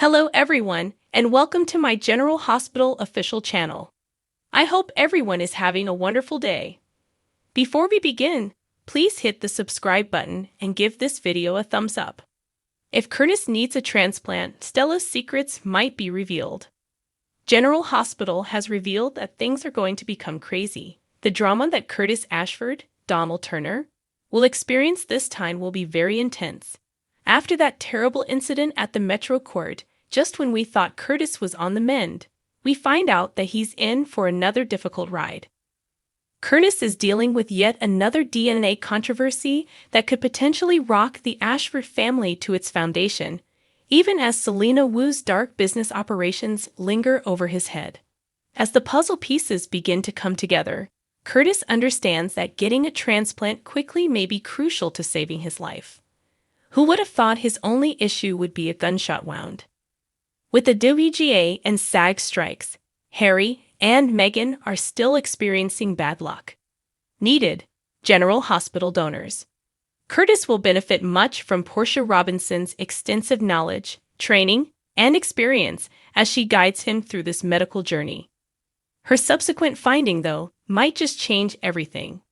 Hello everyone, and welcome to my General Hospital official channel. I hope everyone is having a wonderful day. Before we begin, please hit the subscribe button and give this video a thumbs up. If Curtis needs a transplant, Stella's secrets might be revealed. General Hospital has revealed that things are going to become crazy. The drama that Curtis Ashford, Donald Turner, will experience this time will be very intense. After that terrible incident at the Metro Court, just when we thought Curtis was on the mend, we find out that he's in for another difficult ride. Curtis is dealing with yet another DNA controversy that could potentially rock the Ashford family to its foundation, even as Selena Wu's dark business operations linger over his head. As the puzzle pieces begin to come together, Curtis understands that getting a transplant quickly may be crucial to saving his life. Who would have thought his only issue would be a gunshot wound? With the WGA and SAG strikes, Harry and Meghan are still experiencing bad luck. Needed General Hospital donors. Curtis will benefit much from Portia Robinson's extensive knowledge, training, and experience as she guides him through this medical journey. Her subsequent finding, though, might just change everything.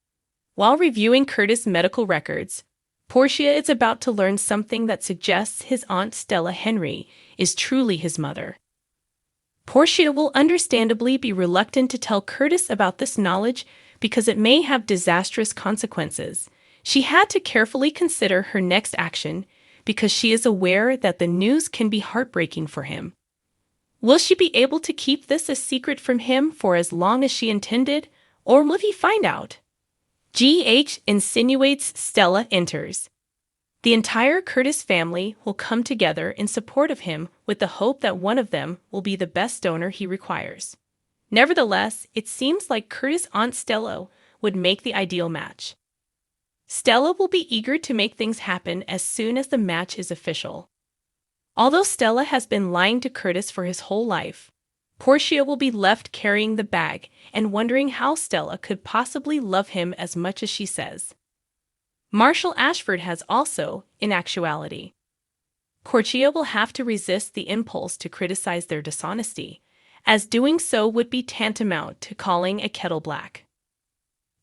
While reviewing Curtis' medical records, Portia is about to learn something that suggests his aunt Stella Henry is truly his mother. Portia will understandably be reluctant to tell Curtis about this knowledge because it may have disastrous consequences. She had to carefully consider her next action because she is aware that the news can be heartbreaking for him. Will she be able to keep this a secret from him for as long as she intended, or will he find out? GH insinuates Stella enters. The entire Curtis family will come together in support of him with the hope that one of them will be the best donor he requires. Nevertheless, it seems like Curtis' aunt Stella would make the ideal match. Stella will be eager to make things happen as soon as the match is official. Although Stella has been lying to Curtis for his whole life, Portia will be left carrying the bag and wondering how Stella could possibly love him as much as she says. Marshall Ashford has also, in actuality. Portia will have to resist the impulse to criticize their dishonesty, as doing so would be tantamount to calling a kettle black.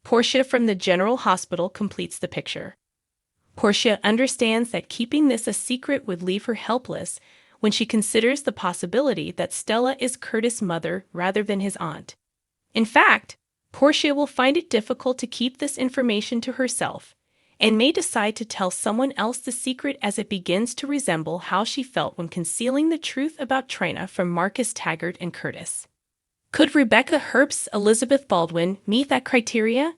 Portia from the General Hospital completes the picture. Portia understands that keeping this a secret would leave her helpless when she considers the possibility that Stella is Curtis' mother rather than his aunt. In fact, Portia will find it difficult to keep this information to herself, and may decide to tell someone else the secret as it begins to resemble how she felt when concealing the truth about Trina from Marcus Taggart and Curtis. Could Rebecca Herbst's Elizabeth Baldwin meet that criteria?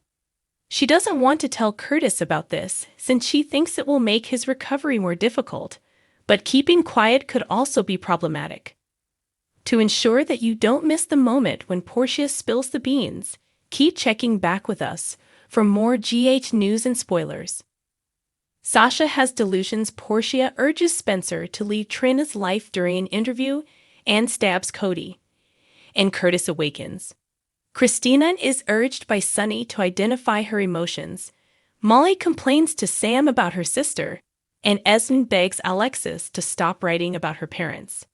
She doesn't want to tell Curtis about this since she thinks it will make his recovery more difficult, but keeping quiet could also be problematic. To ensure that you don't miss the moment when Portia spills the beans, keep checking back with us for more GH news and spoilers. Sasha has delusions. Portia urges Spencer to leave Trina's life during an interview and stabs Cody. And Curtis awakens. Christina is urged by Sunny to identify her emotions. Molly complains to Sam about her sister, and Esmond begs Alexis to stop writing about her parents.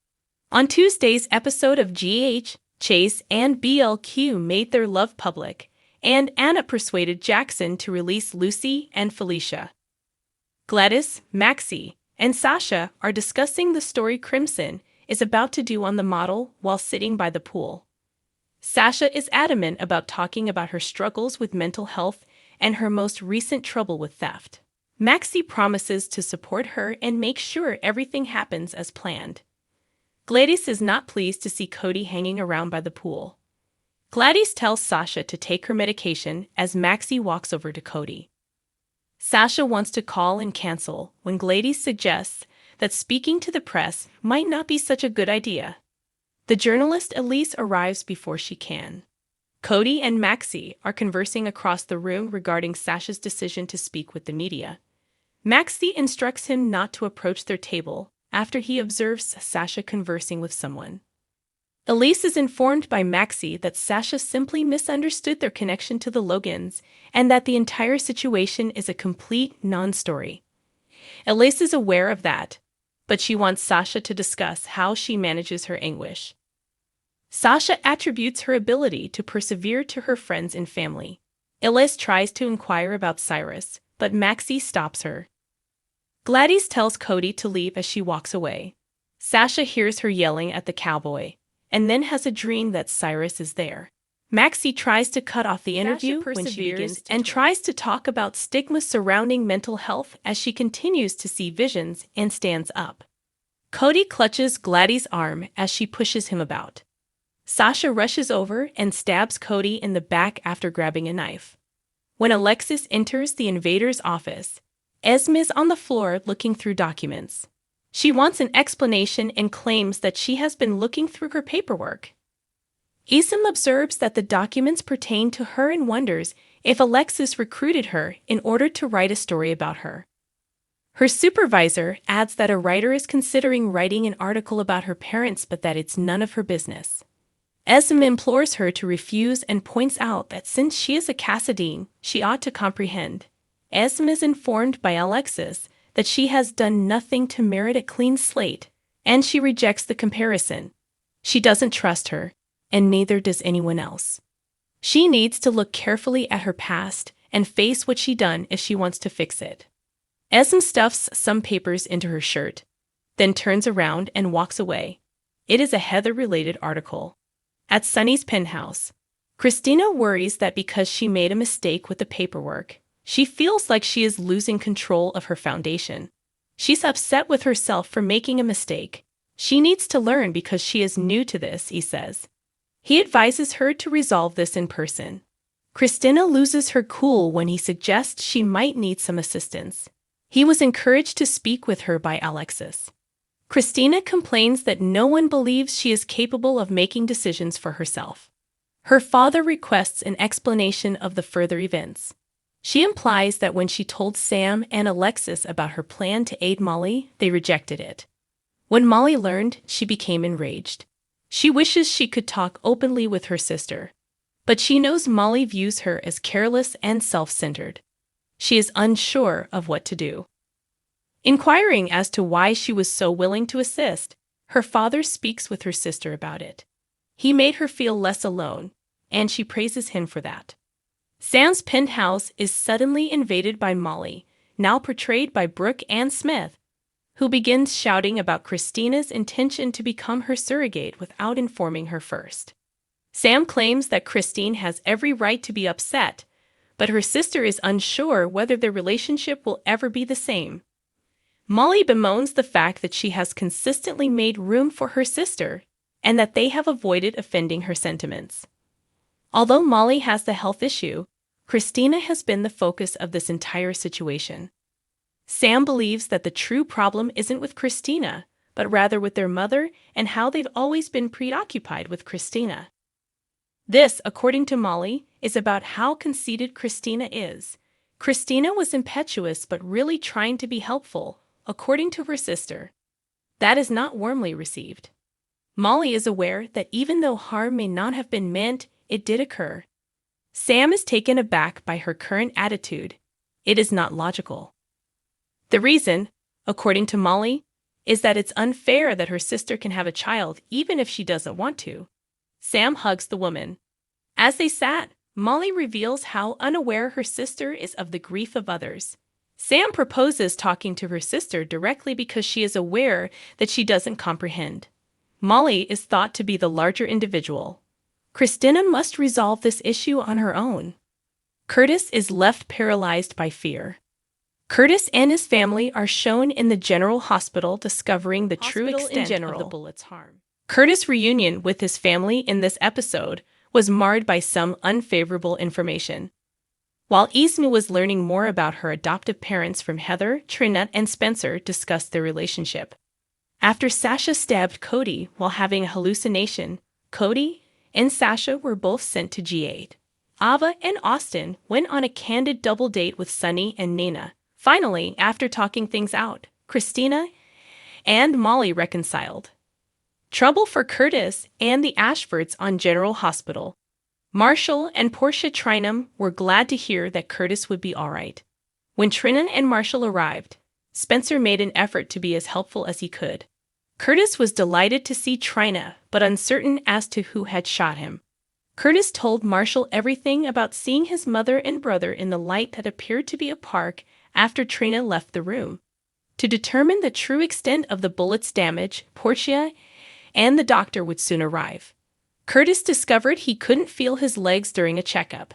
On Tuesday's episode of GH, Chase and BLQ made their love public, and Anna persuaded Jackson to release Lucy and Felicia. Gladys, Maxie, and Sasha are discussing the story Crimson is about to do on the model while sitting by the pool. Sasha is adamant about talking about her struggles with mental health and her most recent trouble with theft. Maxie promises to support her and make sure everything happens as planned. Gladys is not pleased to see Cody hanging around by the pool. Gladys tells Sasha to take her medication as Maxie walks over to Cody. Sasha wants to call and cancel when Gladys suggests that speaking to the press might not be such a good idea. The journalist Elise arrives before she can. Cody and Maxie are conversing across the room regarding Sasha's decision to speak with the media. Maxie instructs him not to approach their table after he observes Sasha conversing with someone. Elise is informed by Maxie that Sasha simply misunderstood their connection to the Logans and that the entire situation is a complete non-story. Elise is aware of that, but she wants Sasha to discuss how she manages her anguish. Sasha attributes her ability to persevere to her friends and family. Elise tries to inquire about Cyrus, but Maxie stops her. Gladys tells Cody to leave as she walks away. Sasha hears her yelling at the cowboy, and then has a dream that Cyrus is there. Maxie tries to cut off the interview when she begins and tries to talk about stigma surrounding mental health as she continues to see visions and stands up. Cody clutches Gladys' arm as she pushes him about. Sasha rushes over and stabs Cody in the back after grabbing a knife. When Alexis enters the invader's office, Esme is on the floor looking through documents. She wants an explanation and claims that she has been looking through her paperwork. Isam observes that the documents pertain to her and wonders if Alexis recruited her in order to write a story about her. Her supervisor adds that a writer is considering writing an article about her parents but that it's none of her business. Esme implores her to refuse and points out that since she is a Cassadine, she ought to comprehend. Esme is informed by Alexis that she has done nothing to merit a clean slate, and she rejects the comparison. She doesn't trust her, and neither does anyone else. She needs to look carefully at her past and face what she done if she wants to fix it. Esme stuffs some papers into her shirt, then turns around and walks away. It is a Heather-related article. At Sunny's penthouse, Christina worries that because she made a mistake with the paperwork, she feels like she is losing control of her foundation. She's upset with herself for making a mistake. She needs to learn because she is new to this, he says. He advises her to resolve this in person. Christina loses her cool when he suggests she might need some assistance. He was encouraged to speak with her by Alexis. Christina complains that no one believes she is capable of making decisions for herself. Her father requests an explanation of the further events. She implies that when she told Sam and Alexis about her plan to aid Molly, they rejected it. When Molly learned, she became enraged. She wishes she could talk openly with her sister, but she knows Molly views her as careless and self-centered. She is unsure of what to do. Inquiring as to why she was so willing to assist, her father speaks with her sister about it. He made her feel less alone, and she praises him for that. Sam's penthouse is suddenly invaded by Molly, now portrayed by Brooke Ann Smith, who begins shouting about Christina's intention to become her surrogate without informing her first. Sam claims that Christine has every right to be upset, but her sister is unsure whether their relationship will ever be the same. Molly bemoans the fact that she has consistently made room for her sister and that they have avoided offending her sentiments. Although Molly has the health issue, Christina has been the focus of this entire situation. Sam believes that the true problem isn't with Christina, but rather with their mother and how they've always been preoccupied with Christina. This, according to Molly, is about how conceited Christina is. Christina was impetuous but really trying to be helpful, according to her sister. That is not warmly received. Molly is aware that even though harm may not have been meant, it did occur. Sam is taken aback by her current attitude. It is not logical. The reason, according to Molly, is that it's unfair that her sister can have a child even if she doesn't want to. Sam hugs the woman. As they sat, Molly reveals how unaware her sister is of the grief of others. Sam proposes talking to her sister directly because she is aware that she doesn't comprehend. Molly is thought to be the larger individual. Christina must resolve this issue on her own. Curtis is left paralyzed by fear. Curtis and his family are shown in the general hospital discovering the true extent of the bullet's harm. Curtis' reunion with his family in this episode was marred by some unfavorable information. While Esme was learning more about her adoptive parents from Heather, Trinette, and Spencer discussed their relationship. After Sasha stabbed Cody while having a hallucination, Cody and Sasha were both sent to G8. Ava and Austin went on a candid double date with Sunny and Nina. Finally, after talking things out, Christina and Molly reconciled. Trouble for Curtis and the Ashfords on General Hospital. Marshall and Portia Trinum were glad to hear that Curtis would be all right. When Trinan and Marshall arrived, Spencer made an effort to be as helpful as he could. Curtis was delighted to see Trina, but uncertain as to who had shot him. Curtis told Marshall everything about seeing his mother and brother in the light that appeared to be a park after Trina left the room. To determine the true extent of the bullet's damage, Portia and the doctor would soon arrive. Curtis discovered he couldn't feel his legs during a checkup.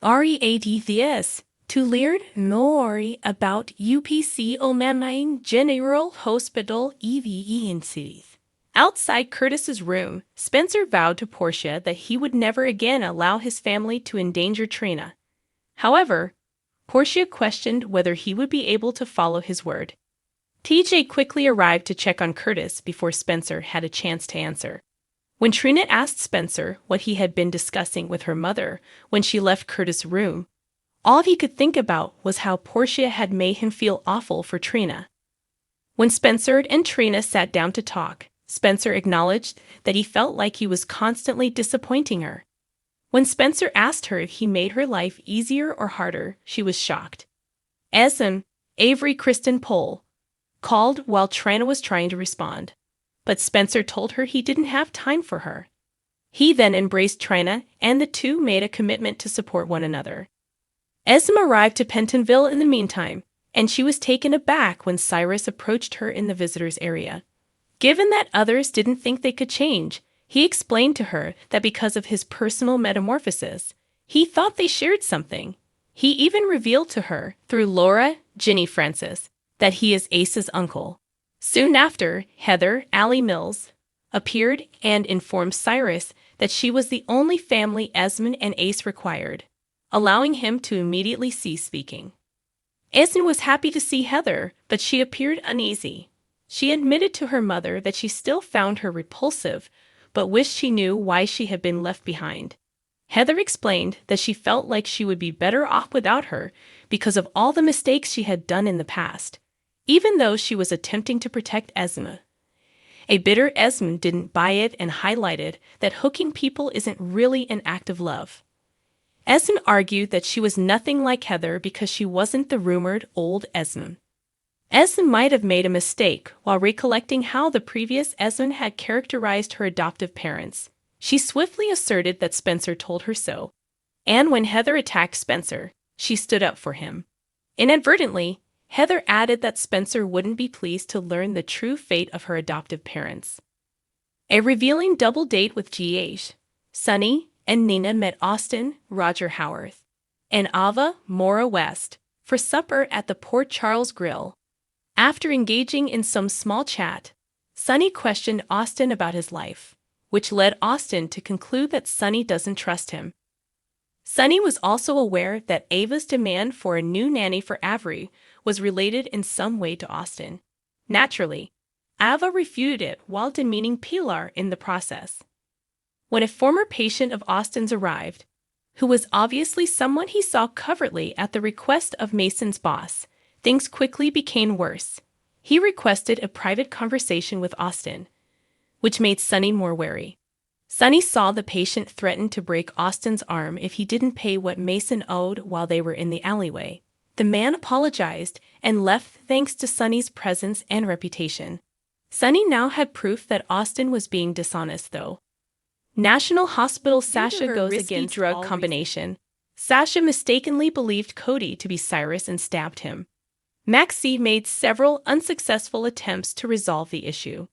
READTS to learn more about UPC Omamain General Hospital EVE cities. Outside Curtis's room, Spencer vowed to Portia that he would never again allow his family to endanger Trina. However, Portia questioned whether he would be able to follow his word. TJ quickly arrived to check on Curtis before Spencer had a chance to answer. When Trina asked Spencer what he had been discussing with her mother when she left Curtis' room, all he could think about was how Portia had made him feel awful for Trina. When Spencer and Trina sat down to talk, Spencer acknowledged that he felt like he was constantly disappointing her. When Spencer asked her if he made her life easier or harder, she was shocked. Avery Kristen Pohl called while Trina was trying to respond, but Spencer told her he didn't have time for her. He then embraced Trina, and the two made a commitment to support one another. Esme arrived to Pentonville in the meantime, and she was taken aback when Cyrus approached her in the visitors' area. Given that others didn't think they could change, he explained to her that because of his personal metamorphosis, he thought they shared something. He even revealed to her, through Laura, Ginny Francis, that he is Ace's uncle. Soon after, Heather, Allie Mills, appeared and informed Cyrus that she was the only family Esmond and Ace required, allowing him to immediately cease speaking. Esmond was happy to see Heather, but she appeared uneasy. She admitted to her mother that she still found her repulsive, but wished she knew why she had been left behind. Heather explained that she felt like she would be better off without her because of all the mistakes she had done in the past, even though she was attempting to protect Esme. A bitter Esmond didn't buy it and highlighted that hooking people isn't really an act of love. Esmond argued that she was nothing like Heather because she wasn't the rumored old Esmond. Esmond might have made a mistake while recollecting how the previous Esmond had characterized her adoptive parents. She swiftly asserted that Spencer told her so, and when Heather attacked Spencer, she stood up for him. Inadvertently, Heather added that Spencer wouldn't be pleased to learn the true fate of her adoptive parents. A revealing double date with G.H. Sonny and Nina met Austin, Roger Howarth, and Ava Mora West for supper at the Port Charles Grill. After engaging in some small chat, Sonny questioned Austin about his life, which led Austin to conclude that Sonny doesn't trust him. Sonny was also aware that Ava's demand for a new nanny for Avery was related in some way to Austin. Naturally, Ava refuted it while demeaning Pilar in the process. When a former patient of Austin's arrived, who was obviously someone he saw covertly at the request of Mason's boss, things quickly became worse. He requested a private conversation with Austin, which made Sonny more wary. Sonny saw the patient threaten to break Austin's arm if he didn't pay what Mason owed while they were in the alleyway. The man apologized and left thanks to Sonny's presence and reputation. Sonny now had proof that Austin was being dishonest, though. National Hospital Sasha goes against drug combination. Sasha mistakenly believed Cody to be Cyrus and stabbed him. Maxie made several unsuccessful attempts to resolve the issue.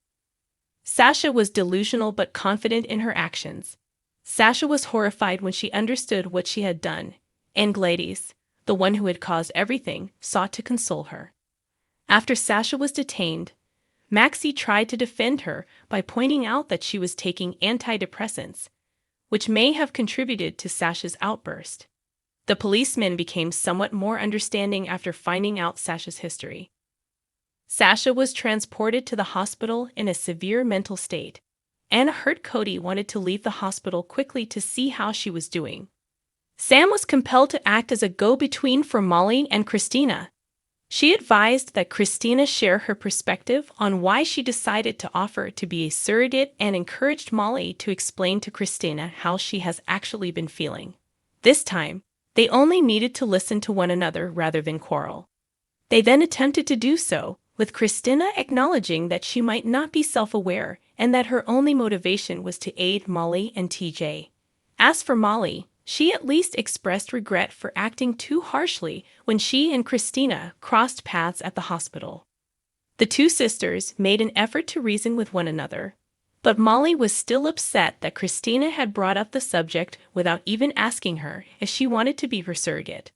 Sasha was delusional but confident in her actions. Sasha was horrified when she understood what she had done, and Gladys, the one who had caused everything, sought to console her. After Sasha was detained, Maxie tried to defend her by pointing out that she was taking antidepressants, which may have contributed to Sasha's outburst. The policemen became somewhat more understanding after finding out Sasha's history. Sasha was transported to the hospital in a severe mental state. Anna heard Cody wanted to leave the hospital quickly to see how she was doing. Sam was compelled to act as a go-between for Molly and Christina. She advised that Christina share her perspective on why she decided to offer to be a surrogate and encouraged Molly to explain to Christina how she has actually been feeling. This time, they only needed to listen to one another rather than quarrel. They then attempted to do so, with Christina acknowledging that she might not be self-aware and that her only motivation was to aid Molly and TJ. As for Molly, she at least expressed regret for acting too harshly when she and Christina crossed paths at the hospital. The two sisters made an effort to reason with one another, but Molly was still upset that Christina had brought up the subject without even asking her if she wanted to be her surrogate.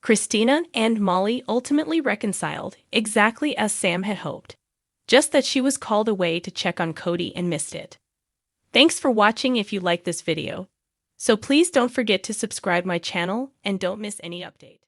Christina and Molly ultimately reconciled, exactly as Sam had hoped. Just that she was called away to check on Cody and missed it. Thanks for watching if you liked this video. So please don't forget to subscribe my channel and don't miss any updates.